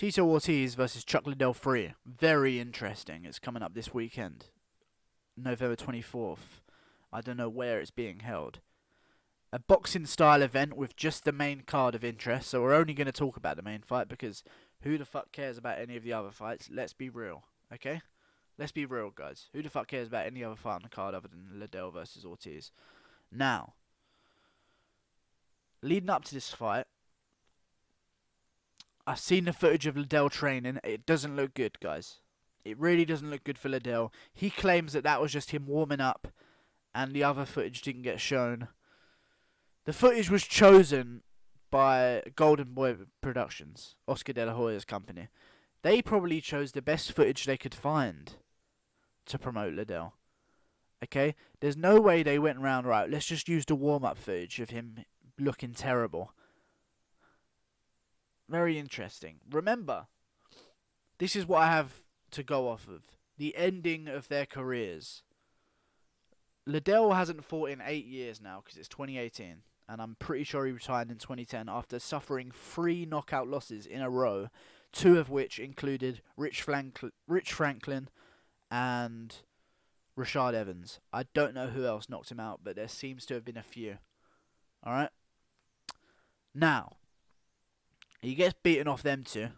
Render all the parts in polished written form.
Tito Ortiz versus Chuck Liddell 3. Very interesting. It's coming up this weekend, November 24th. I don't know where it's being held. A boxing style event with just the main card of interest, so we're only going to talk about the main fight because who the fuck cares about any of the other fights? Let's be real, okay? Let's be real, guys. Who the fuck cares about any other fight on the card other than Liddell versus Ortiz? Now, leading up to this fight, I've seen the footage of Liddell training. It doesn't look good, guys. It really doesn't look good for Liddell. He claims that was just him warming up and the other footage didn't get shown. The footage was chosen by Golden Boy Productions, Oscar De La Hoya's company. They probably chose the best footage they could find to promote Liddell. Okay? There's no way they went around, right, let's just use the warm-up footage of him looking terrible. Very interesting. Remember, this is what I have to go off of. The ending of their careers. Liddell hasn't fought in 8 years now because it's 2018. And I'm pretty sure he retired in 2010 after suffering 3 knockout losses in a row, 2 of which included Rich Franklin and Rashad Evans. I don't know who else knocked him out, but there seems to have been a few. Alright? Now, he gets beaten off them 2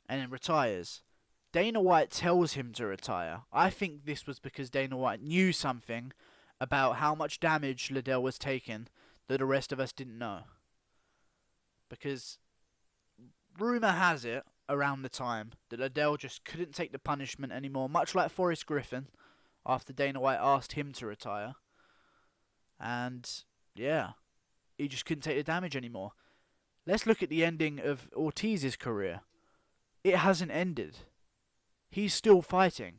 and then retires. Dana White tells him to retire. I think this was because Dana White knew something about how much damage Liddell was taking that the rest of us didn't know. Because rumour has it, around the time, that Liddell just couldn't take the punishment anymore, much like Forrest Griffin, after Dana White asked him to retire. And, yeah, he just couldn't take the damage anymore. Let's look at the ending of Ortiz's career. It hasn't ended. He's still fighting.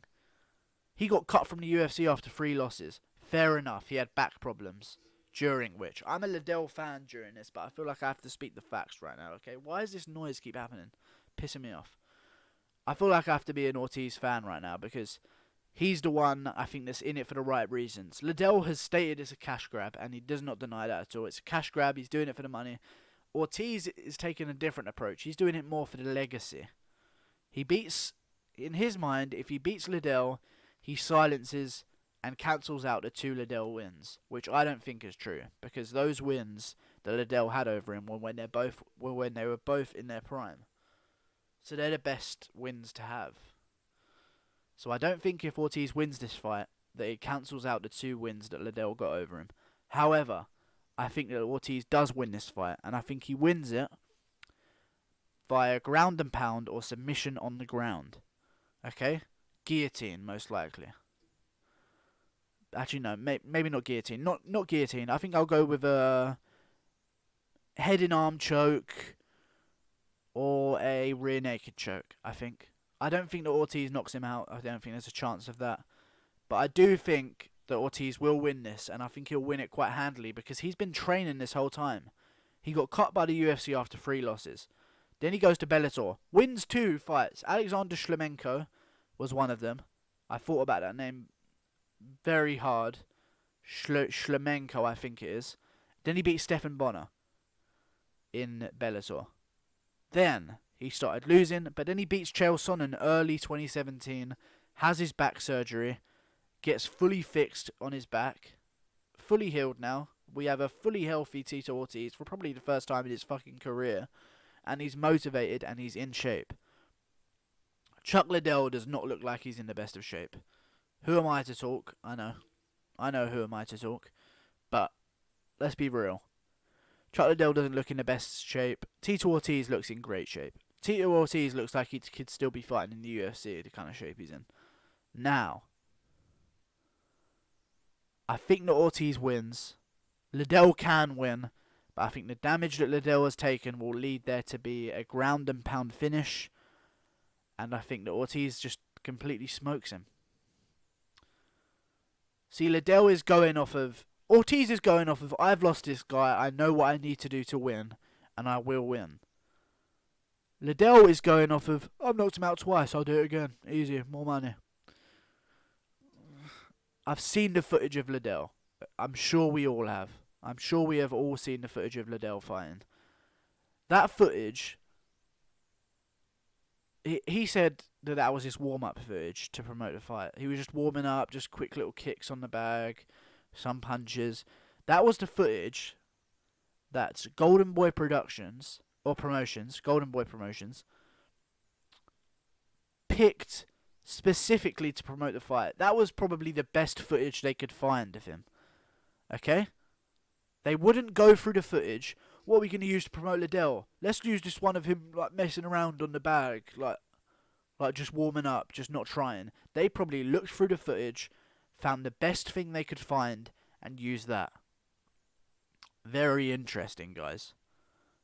He got cut from the UFC after 3 losses. Fair enough, he had back problems, during which... I'm a Liddell fan during this, but I feel like I have to speak the facts right now, okay? Why does this noise keep happening? Pissing me off. I feel like I have to be an Ortiz fan right now, because he's the one, I think, that's in it for the right reasons. Liddell has stated it's a cash grab, and he does not deny that at all. It's a cash grab, he's doing it for the money. Ortiz is taking a different approach. He's doing it more for the legacy. He beats... In his mind, if he beats Liddell, he silences and cancels out the 2 Liddell wins, which I don't think is true, because those wins that Liddell had over him were when they were both in their prime. So they're the best wins to have. So I don't think if Ortiz wins this fight, that it cancels out the 2 wins that Liddell got over him. However, I think that Ortiz does win this fight, and I think he wins it via ground and pound or submission on the ground. Okay? Guillotine, most likely. Actually, no, maybe not guillotine. Not guillotine. I think I'll go with a head and arm choke or a rear naked choke, I think. I don't think that Ortiz knocks him out. I don't think there's a chance of that. But I do think that Ortiz will win this, and I think he'll win it quite handily because he's been training this whole time. He got cut by the UFC after 3 losses. Then he goes to Bellator. Wins 2 fights. Alexander Shlemenko was one of them. I thought about that name very hard. Shlemenko, I think it is. Then he beat Stephan Bonner in Bellator. Then he started losing, but then he beats Chael Sonnen early 2017, has his back surgery, gets fully fixed on his back, fully healed now. We have a fully healthy Tito Ortiz for probably the first time in his fucking career, and he's motivated and he's in shape. Chuck Liddell does not look like he's in the best of shape. Who am I to talk? I know who am I to talk. But let's be real. Chuck Liddell doesn't look in the best shape. Tito Ortiz looks in great shape. Tito Ortiz looks like he could still be fighting in the UFC, the kind of shape he's in. Now, I think that Ortiz wins. Liddell can win, but I think the damage that Liddell has taken will lead there to be a ground and pound finish, and I think that Ortiz just completely smokes him. See, Liddell is going off of... Ortiz is going off of, I've lost this guy, I know what I need to do to win, and I will win. Liddell is going off of, I've knocked him out twice, I'll do it again. Easy, more money. I've seen the footage of Liddell. I'm sure we all have. I'm sure we have all seen the footage of Liddell fighting. That footage he said that that was his warm-up footage to promote the fight. He was just warming up, just quick little kicks on the bag, some punches. That was the footage that Golden Boy Productions, or Promotions, Golden Boy Promotions, picked specifically to promote the fight. That was probably the best footage they could find of him. Okay? They wouldn't go through the footage. What are we going to use to promote Liddell? Let's use this one of him like messing around on the bag, like just warming up, just not trying. They probably looked through the footage, found the best thing they could find, and used that. Very interesting, guys.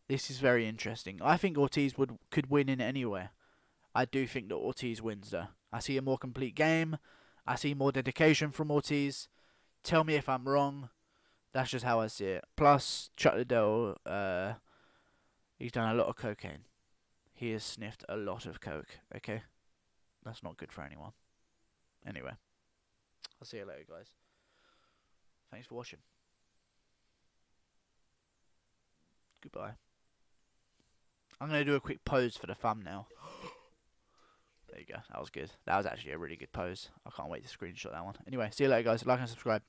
This is very interesting. I think Ortiz could win in anywhere. I do think that Ortiz wins, though. I see a more complete game. I see more dedication from Ortiz. Tell me if I'm wrong. That's just how I see it. Plus, Chuck Liddell, he's done a lot of cocaine. He has sniffed a lot of coke, okay? That's not good for anyone. Anyway, I'll see you later, guys. Thanks for watching. Goodbye. I'm going to do a quick pose for the thumbnail. There you go. That was good. That was actually a really good pose. I can't wait to screenshot that one. Anyway, see you later, guys. Like and subscribe.